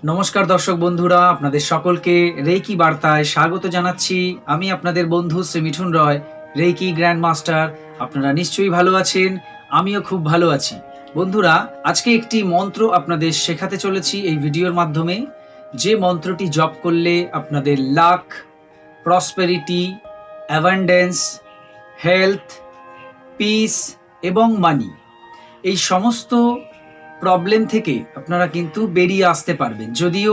নমস্কার দর্শক বন্ধুরা, আপনাদের সকলকে রেইকি বার্তায় স্বাগত জানাচ্ছি। আমি আপনাদের বন্ধু শ্রী মিঠুন রয়, রেইকি গ্র্যান্ড মাস্টার। আপনারা নিশ্চয়ই ভালো আছেন, আমিও খুব ভালো আছি। বন্ধুরা, আজকে একটি মন্ত্র আপনাদের শেখাতে চলেছি এই ভিডিওর মাধ্যমে, যে মন্ত্রটি জপ করলে আপনাদের lakh, prosperity, abundance, health, piece এবং মানি, এই সমস্ত প্রবলেম থেকে আপনারা কিন্তু বেরিয়ে আসতে পারবেন। যদিও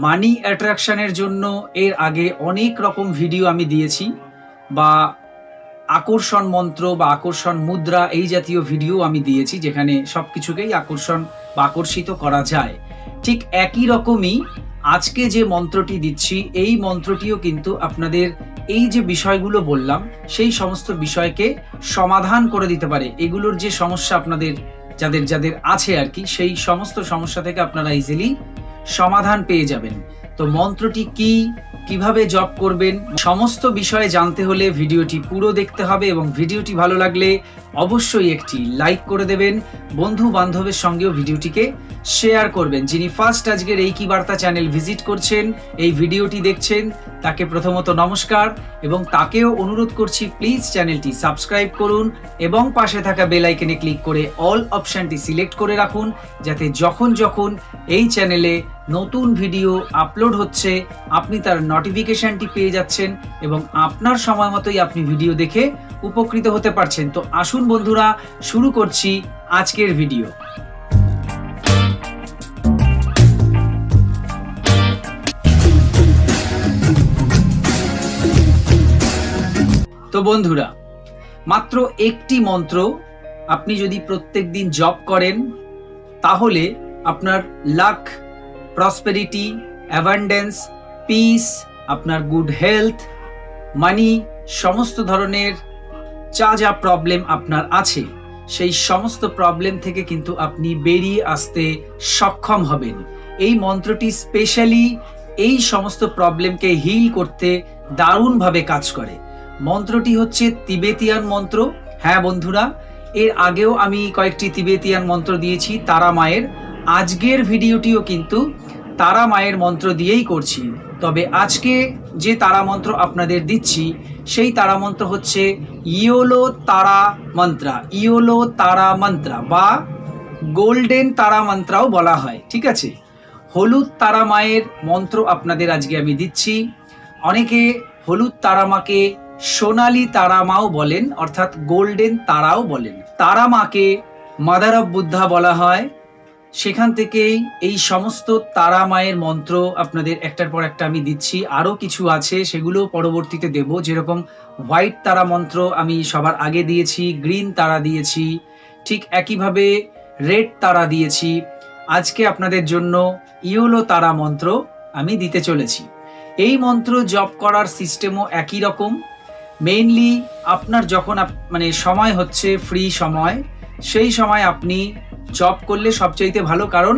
মানি অ্যাট্রাকশনের জন্য এর আগে অনেক রকম ভিডিও আমি দিয়েছি, বা আকর্ষণ মন্ত্র বা আকর্ষণ মুদ্রা এই জাতীয় ভিডিও আমি দিয়েছি, যেখানে সব কিছুকেই আকর্ষণ বা আকর্ষিত করা যায়। ঠিক একই রকমই আজকে যে মন্ত্রটি দিচ্ছি, এই মন্ত্রটিও কিন্তু আপনাদের এই যে বিষয়গুলো বললাম সেই সমস্ত বিষয়কে সমাধান করে দিতে পারে। এগুলোর যে সমস্যা আপনাদের যাদের যাদের আছে আর কি, সেই সমস্ত সমস্যা থেকে আপনারা ইজিলি সমাধান পেয়ে যাবেন। তো মন্ত্রটি কি, কিভাবে জপ করবেন, সমস্ত বিষয়ে জানতে হলে ভিডিওটি পুরো দেখতে হবে, এবং ভিডিওটি ভালো লাগলে অবশ্যই একটি লাইক করে দেবেন। বন্ধু বান্ধবের সঙ্গেও ভিডিওটিকে শেয়ার করবেন। যিনি ফার্স্ট আজকের রেইকি বার্তা চ্যানেল ভিজিট করছেন, এই ভিডিওটি দেখছেন, তাকে প্রথমত নমস্কার, এবং তাকেও অনুরোধ করছি প্লিজ চ্যানেলটি সাবস্ক্রাইব করুন এবং পাশে থাকা বেল আইকনে ক্লিক করে অল অপশনটি সিলেক্ট করে রাখুন, যাতে যখন যখন এই চ্যানেলে নতুন ভিডিও আপলোড হচ্ছে আপনি তার নোটিফিকেশনটি পেয়ে যাচ্ছেন, এবং আপনার সময় মতোই আপনি ভিডিও দেখে উপকৃত হতে পারছেন। তো আসুন বন্ধুরা, শুরু করছি আজকের ভিডিও। তো বন্ধুরা, মাত্র একটি মন্ত্র আপনি যদি প্রত্যেক দিন জপ করেন, তাহলে আপনার লাক, প্রসপেরিটি, অ্যাবান্ডেন্স, পিস, আপনার গুড হেলথ, মানি, সমস্ত ধরনের যা প্রবলেম আপনার আছে সেই সমস্ত প্রবলেম থেকে কিন্তু আপনি বেরিয়ে আসতে সক্ষম হবেন। এই মন্ত্রটি স্পেশালি এই সমস্ত প্রবলেমকে হিল করতে দারুণভাবে কাজ করে। মন্ত্রটি হচ্ছে তিবেতিয়ান মন্ত্র। হ্যাঁ বন্ধুরা, এর আগেও আমি কয়েকটি তিবেতিয়ান মন্ত্র দিয়েছি তারা মায়ের। আজকের ভিডিওটিও কিন্তু তারা মায়ের মন্ত্র দিয়েই করছি। তবে আজকে যে তারা মন্ত্র আপনাদের দিচ্ছি, সেই তারা মন্ত্র হচ্ছে ইয়োলো তারা মন্ত্রা, ইয়োলো তারা মন্ত্রা, বা গোল্ডেন তারা মন্ত্রাও বলা হয়। ঠিক আছে, হলুদ তারা মায়ের মন্ত্র আপনাদের আজকে আমি দিচ্ছি। অনেকে হলুদ তারা মাকে সোনালী তারা মাও বলেন, অর্থাৎ গোল্ডেন তারাও বলেন। তারা মাকে মাদার অফ বুদ্ধা বলা হয়। সেখান থেকেই এই সমস্ত তারা মায়ের মন্ত্র আপনাদের একটার পর একটা আমি দিচ্ছি। আরও কিছু আছে, সেগুলো পরবর্তীতে দেব। যেরকম হোয়াইট তারা মন্ত্র আমি সবার আগে দিয়েছি, গ্রিন তারা দিয়েছি, ঠিক একইভাবে রেড তারা দিয়েছি। আজকে আপনাদের জন্য ইয়োলো তারা মন্ত্র আমি দিতে চলেছি। এই মন্ত্র জপ করার সিস্টেমও একই রকম। মেইনলি আপনার যখন সময় হচ্ছে ফ্রি সময়, সেই সময় আপনি জব করলে সবচাইতে ভালো। কারণ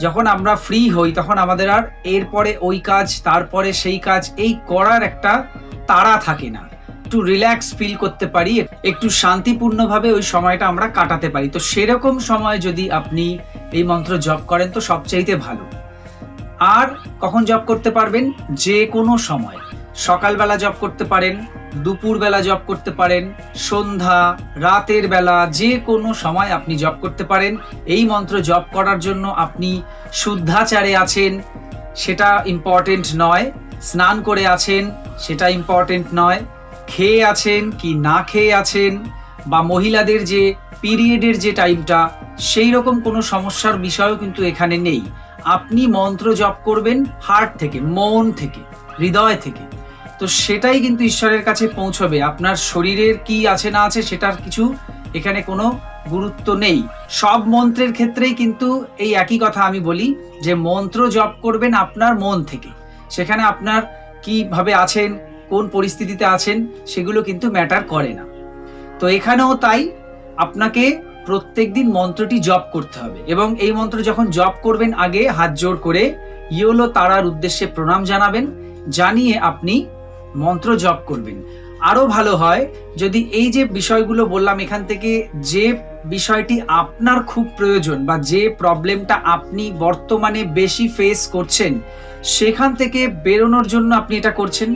যখন আমরা ফ্রি হই তখন আমাদের আর এরপরে ওই কাজ, তারপরে সেই কাজ, এই করার একটা তাড়া থাকে না। একটু রিল্যাক্স ফিল করতে পারি, একটু শান্তিপূর্ণভাবে ওই সময়টা আমরা কাটাতে পারি। তো সেরকম সময় যদি আপনি এই মন্ত্র জপ করেন তো সবচাইতে ভালো। আর কখন জপ করতে পারবেন? যে কোনো সময়। সকালবেলা জপ করতে পারেন, দুপুরবেলা জপ করতে পারেন, সন্ধ্যা, রাতের বেলা, যে কোনো সময় আপনি জপ করতে পারেন। এই মন্ত্র জপ করার জন্য আপনি শুদ্ধাচারে আছেন সেটা ইম্পর্টেন্ট নয়, স্নান করে আছেন সেটা ইম্পর্টেন্ট নয়, খেয়ে আছেন কি না খেয়ে আছেন, বা মহিলাদের যে পিরিয়ডের যে টাইমটা, সেই রকম কোনো সমস্যার বিষয়ও কিন্তু এখানে নেই। আপনি মন্ত্র জপ করবেন হার্ট থেকে, মন থেকে, হৃদয় থেকে। তো সেটাই কিন্তু ঈশ্বরের কাছে পৌঁছবে। আপনার শরীরের কি আছে না আছে সেটার কিছু এখানে কোনো গুরুত্ব নেই। সব মন্ত্রের ক্ষেত্রেই কিন্তু এই একই কথা আমি বলি, যে মন্ত্র জপ করবেন আপনার মন থেকে। সেখানে আপনার কিভাবে আছেন, কোন পরিস্থিতিতে আছেন, সেগুলো কিন্তু ম্যাটার করে না। তো এখানেও তাই, আপনাকে প্রত্যেকদিন মন্ত্রটি জপ করতে হবে, এবং এই মন্ত্র যখন জপ করবেন আগে হাত জোড় করে ইয়োলো তারার উদ্দেশ্যে প্রণাম জানাবেন, জানিয়ে আপনি মন্ত্র জপ করবেন। আরো ভালো হয় যদি এই যে বিষয়গুলো বললাম এখান থেকে যে বিষয়টি আপনার খুব প্রয়োজন বা যে প্রবলেমটা আপনি বর্তমানে বেশি ফেস করছেন সেখান থেকে বেরোনোর জন্য আপনি এটা করছেন,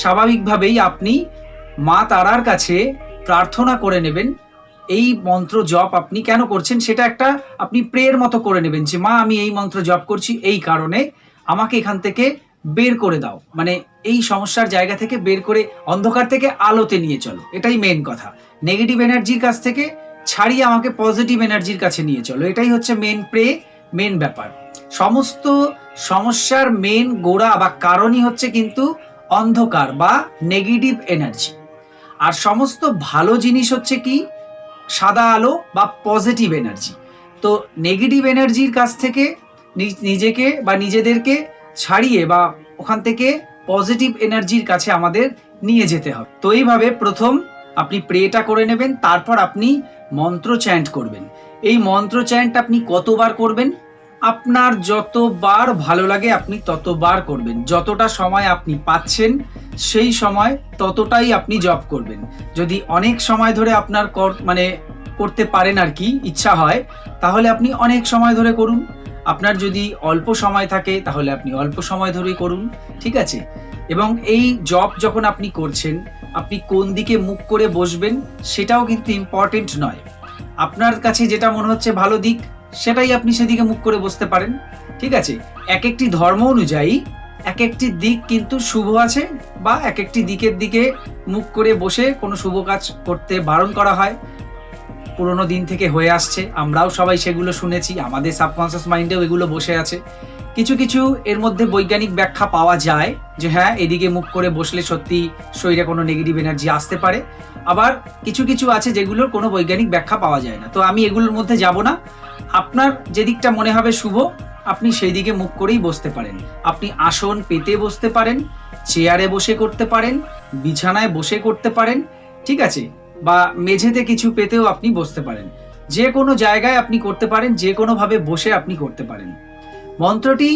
স্বাভাবিকভাবেই আপনি মা তারার কাছে প্রার্থনা করে নেবেন। এই মন্ত্র জপ আপনি কেন করছেন সেটা একটা আপনি প্রেয়ের মতো করে নেবেন যে মা আমি এই মন্ত্র জপ করছি এই কারণে, আমাকে এখান থেকে বের করে দাও, মানে এই সমস্যার জায়গা থেকে বের করে অন্ধকার থেকে আলোতে নিয়ে চলো, এটাই মেন কথা। নেগেটিভ এনার্জির কাছ থেকে ছাড়িয়ে আমাকে পজিটিভ এনার্জির কাছে নিয়ে চলো, এটাই হচ্ছে মেন প্রে, মেন ব্যাপার। সমস্ত সমস্যার মেন গোড়া বা কারণই হচ্ছে কিন্তু অন্ধকার বা নেগেটিভ এনার্জি। আর সমস্ত ভালো জিনিস হচ্ছে কি সাদা আলো বা পজিটিভ এনার্জি। তো নেগেটিভ এনার্জির কাছ থেকে নিজেকে বা নিজেদেরকে ছাড়িয়ে বা ওখান থেকে পজিটিভ এনার্জির কাছে আমাদের নিয়ে যেতে হবে। তো এইভাবে প্রথম আপনি প্রেটা করে নেবেন, তারপর আপনি মন্ত্র চ্যান্ট করবেন। এই মন্ত্র চ্যান্ট আপনি কতবার করবেন? আপনার যতবার ভালো লাগে আপনি ততবার করবেন, যতটা সময় আপনি পাচ্ছেন সেই সময় ততটাই আপনি জপ করবেন। যদি অনেক সময় ধরে আপনার করতে পারেন আর কি, ইচ্ছা হয়, তাহলে আপনি অনেক সময় ধরে করুন। আপনার যদি অল্প সময় থাকে তাহলে আপনি অল্প সময় ধরেই করুন, ঠিক আছে? এবং এই জপ যখন আপনি করছেন আপনি কোন দিকে মুখ করে বসবেন সেটাও কিন্তু ইম্পর্টেন্ট নয়। আপনার কাছে যেটা মনে হচ্ছে ভালো দিক সেটাই আপনি সেদিকে মুখ করে বসতে পারেন, ঠিক আছে? এক একটি ধর্ম অনুযায়ী এক একটি দিক কিন্তু শুভ আছে, বা এক একটি দিকের দিকে মুখ করে বসে কোনো শুভ কাজ করতে বারণ করা হয়। পুরোনো দিন থেকে হয়ে আসছে, আমরাও সবাই সেগুলো শুনেছি, আমাদের সাবকনসিয়াস মাইন্ডেও এগুলো বসে আছে। কিছু কিছু এর মধ্যে বৈজ্ঞানিক ব্যাখ্যা পাওয়া যায় যে হ্যাঁ এদিকে মুখ করে বসলে সত্যি শরীরে কোনো নেগেটিভ এনার্জি আসতে পারে। আবার কিছু কিছু আছে যেগুলোর কোনো বৈজ্ঞানিক ব্যাখ্যা পাওয়া যায় না। তো আমি এগুলোর মধ্যে যাব না। আপনার যে দিকটা মনে হবে শুভ আপনি সেই দিকে মুখ করেই বসতে পারেন। আপনি আসন পেতে বসতে পারেন, চেয়ারে বসে করতে পারেন, বিছানায় বসে করতে পারেন, ঠিক আছে? বা মেঝেতে কিছু পেতেও আপনি বসতে পারেন। যে কোনো জায়গায় আপনি করতে পারেন, যে কোনোভাবে বসে আপনি করতে পারেন। মন্ত্রটি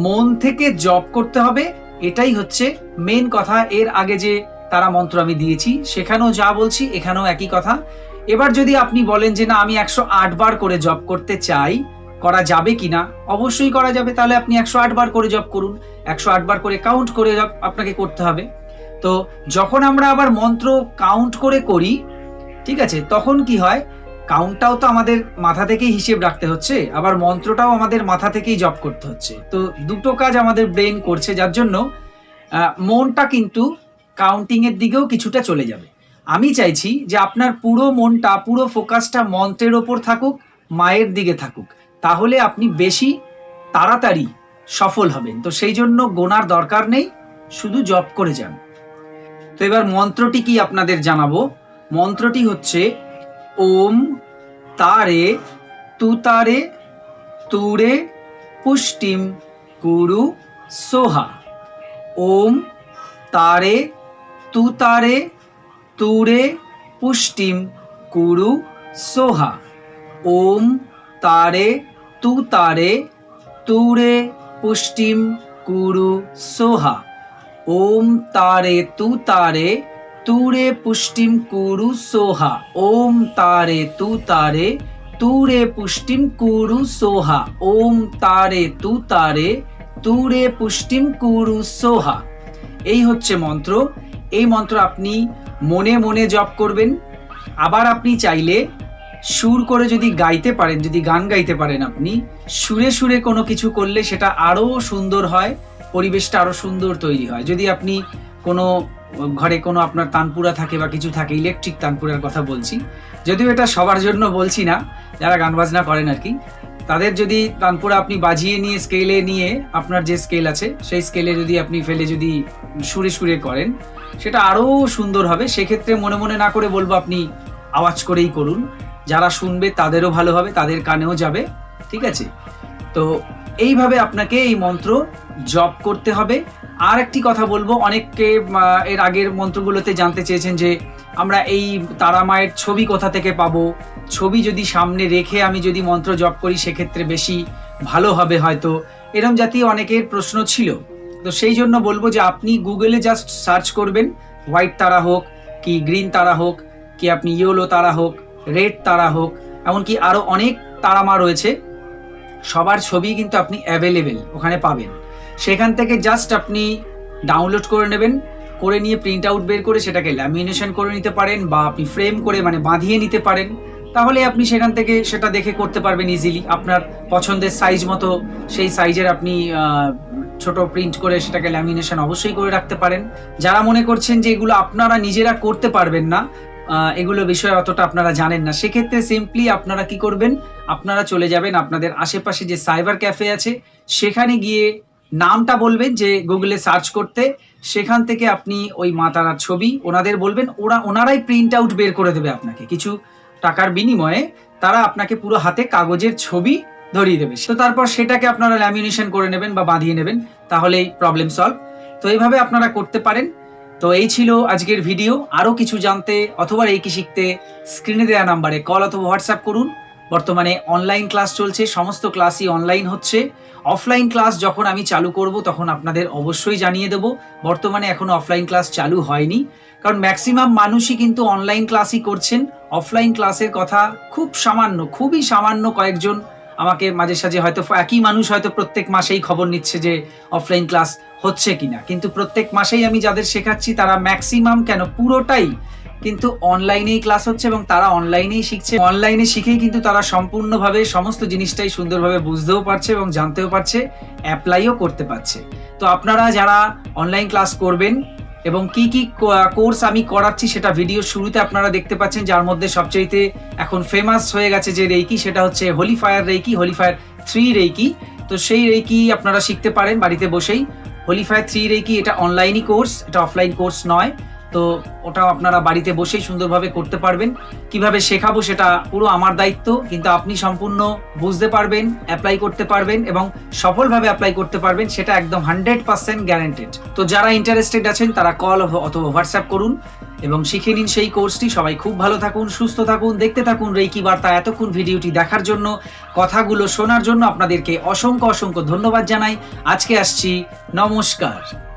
মন থেকে জপ করতে হবে, এটাই হচ্ছে মেন কথা। এর আগে যে তারা মন্ত্র আমি দিয়েছি সেখানেও যা বলছি এখানেও একই কথা। এবার যদি আপনি বলেন যে না আমি 108 বার করে জপ করতে চাই, করা যাবে কিনা? অবশ্যই করা যাবে। তাহলে আপনি 108 বার করে জপ করুন, 108 বার করে কাউন্ট করে জপ আপনাকে করতে হবে। তো যখন আমরা আবার মন্ত্র কাউন্ট করে করি, ঠিক আছে, তখন কি হয়, কাউন্টটাও তো আমাদের মাথা থেকেই হিসেব রাখতে হচ্ছে, আবার মন্ত্রটাও আমাদের মাথা থেকেই জপ করতে হচ্ছে। তো দুটো কাজ আমাদের ব্রেন করছে, যার জন্য মনটা কিন্তু কাউন্টিং এর দিকেও কিছুটা চলে যাবে। আমি চাইছি যে আপনার পুরো মনটা, পুরো ফোকাসটা মন্ত্রের ওপর থাকুক, মায়ের দিকে থাকুক, তাহলে আপনি বেশি তাড়াতাড়ি সফল হবেন। তো সেই জন্য গোনার দরকার নেই, শুধু জপ করে যান। তো এবার মন্ত্রটি কি আপনাদের জানাবো। মন্ত্রটি হচ্ছে ওম তারে তুতারে তুরে পুষ্টিম কুরু সোহা। ওম তারে তুতারে তুরে পুষ্টিম কুরু সোহা। ওম তারে তুতারে তুরে পুষ্টিম কুরু সোহা। ওম তারে তুতারে তুরে পুষ্টিম কুরু সোহা। ওম তারে তুতারে তুরে পুষ্টিম কুরু সোহা। ওম তারে তুতারে তুরে পুষ্টিম কুরু সোহা। এই হচ্ছে মন্ত্র। এই মন্ত্র আপনি মনে মনে জপ করবেন। আবার আপনি চাইলে সুর করে যদি গাইতে পারেন, যদি গান গাইতে পারেন, আপনি সুরে সুরে কোনো কিছু করলে সেটা আরো সুন্দর হয়, পরিবেশটা আরো সুন্দর তৈরি হয়। যদি আপনি কোনো ঘরে কোনো আপনার তানপুরা থাকে বা কিছু থাকে, ইলেকট্রিক তানপুরার কথা বলছি, যদিও এটা সবার জন্য বলছি না, যারা গান বাজনা করেন আর কি, তাদের যদি তানপুরা আপনি বাজিয়ে নিয়ে স্কেলে নিয়ে আপনার যে স্কেল আছে সেই স্কেলে যদি আপনি ফেলে যদি সুরে সুরে করেন সেটা আরো সুন্দর হবে। সেক্ষেত্রে মনে মনে না করে বলবো আপনি আওয়াজ করেই করুন, যারা শুনবে তাদেরও ভালো হবে, তাদের কানেও যাবে, ঠিক আছে? তো এইভাবে আপনাকে এই মন্ত্র জপ করতে হবে। আর একটি কথা বলবো, অনেককে এর আগের মন্ত্রগুলোতে জানতে চেয়েছেন যে আমরা এই তারা মায়ের ছবি কোথা থেকে পাবো, ছবি যদি সামনে রেখে আমি যদি মন্ত্র জপ করি সেক্ষেত্রে বেশি ভালো হবে হয়তো, এরম জাতীয় অনেকের প্রশ্ন ছিল। তো সেই জন্য বলবো যে আপনি গুগলে জাস্ট সার্চ করবেন, হোয়াইট তারা হোক কি গ্রিন তারা হোক কি আপনি ইয়েলো তারা হোক, রেড তারা হোক, এমনকি আরো অনেক তারামা রয়েছে, সবার ছবি কিন্তু আপনি অ্যাভেলেবেল ওখানে পাবেন। সেখান থেকে জাস্ট আপনি ডাউনলোড করে নেবেন, করে নিয়ে প্রিন্ট আউট বের করে সেটাকে ল্যামিনেশন করে নিতে পারেন, বা আপনি ফ্রেম করে মানে বাঁধিয়ে নিতে পারেন। তাহলে আপনি সেখান থেকে সেটা দেখে করতে পারবেন ইজিলি। আপনার পছন্দের সাইজ মতো সেই সাইজের আপনি ছোট প্রিন্ট করে সেটাকে ল্যামিনেশন অবশ্যই করে রাখতে পারেন। যারা মনে করছেন যে এগুলো আপনারা নিজেরা করতে পারবেন না, এগুলো বিষয়ে অতটা আপনারা জানেন না, সেক্ষেত্রে সিম্পলি আপনারা কি করবেন, আপনারা চলে যাবেন আপনাদের আশেপাশে যে সাইবার ক্যাফে আছে সেখানে গিয়ে নামটা বলবেন যে গুগলে সার্চ করতে, সেখান থেকে আপনি ওই মা তারার ছবি ওনাদের বলবেন, ওনারাই প্রিন্ট আউট বের করে দেবে আপনাকে। কিছু টাকার বিনিময়ে তারা আপনাকে পুরো হাতে কাগজের ছবি ধরিয়ে দেবে। তো তারপর সেটাকে আপনারা ল্যামিনেশন করে নেবেন বা বাঁধিয়ে নেবেন, তাহলেই প্রবলেম সলভ। তো এইভাবে আপনারা করতে পারেন। তো এই ছিল আজকের ভিডিও। আরও কিছু জানতে অথবা রেকি শিখতে স্ক্রিনে দেওয়া নাম্বারে কল অথবা হোয়াটসঅ্যাপ করুন। বর্তমানে অনলাইন ক্লাস চলছে, সমস্ত ক্লাসই অনলাইন হচ্ছে। অফলাইন ক্লাস যখন আমি চালু করব তখন আপনাদের অবশ্যই জানিয়ে দেব। বর্তমানে এখনো অফলাইন ক্লাস চালু হয়নি, কারণ ম্যাক্সিমাম মানুষই কিন্তু অনলাইন ক্লাসই করছেন। অফলাইন ক্লাসের কথা খুব সামান্য, খুবই সামান্য কয়েকজন আমাকে মাঝে সাঝে, হয়তো একই মানুষ হয়তো প্রত্যেক মাসেই খবর নিচ্ছে যে অফলাইন ক্লাস হচ্ছে কিনা, কিন্তু প্রত্যেক মাসেই আমি যাদের শেখাচ্ছি তারা ম্যাক্সিমাম, কেন পুরোটাই কিন্তু অনলাইনেই ক্লাস হচ্ছে এবং তারা অনলাইনেই শিখছে। অনলাইনে শিখেই কিন্তু তারা সম্পূর্ণভাবে সমস্ত জিনিসটাই সুন্দরভাবে বুঝতেও পারছে এবং জানতেও পারছে, অ্যাপ্লাইও করতে পারছে। তো আপনারা যারা অনলাইন ক্লাস করবেন এবং কি কি কোর্স আমি করাচ্ছি সেটা ভিডিও শুরুতে আপনারা দেখতে পাচ্ছেন, যার মধ্যে সবচেয়ে এখন ফেমাস হয়ে গেছে যে রেকি, সেটা হচ্ছে holy fire reiki, holy fire 3 reiki. তো সেই রেকি আপনারা শিখতে পারেন বাড়িতে বসেই। হোলি ফায়ার 3 রেকি এটা অনলাইনই কোর্স, এটা অফলাইন কোর্স নয়। তো ওটাও আপনারা বাড়িতে বসেই সুন্দরভাবে করতে পারবেন। কিভাবে শেখাবো সেটা পুরো আমার দায়িত্ব, কিন্তু আপনি সম্পূর্ণ বুঝতে পারবেন, অ্যাপ্লাই করতে পারবেন এবং সফলভাবে অ্যাপ্লাই করতে পারবেন, সেটা একদম 100% গ্যারান্টেড। তো যারা ইন্টারেস্টেড আছেন তারা কল অথবা হোয়াটসঅ্যাপ করুন এবং শিখে নিন সেই কোর্সটি। সবাই খুব ভালো থাকুন, সুস্থ থাকুন, দেখতে থাকুন রেকি বার্তা। এতক্ষণ ভিডিওটি দেখার জন্য, কথাগুলো শোনার জন্য আপনাদেরকে অসংখ্য অসংখ্য ধন্যবাদ জানাই। আজকে আসছি, নমস্কার।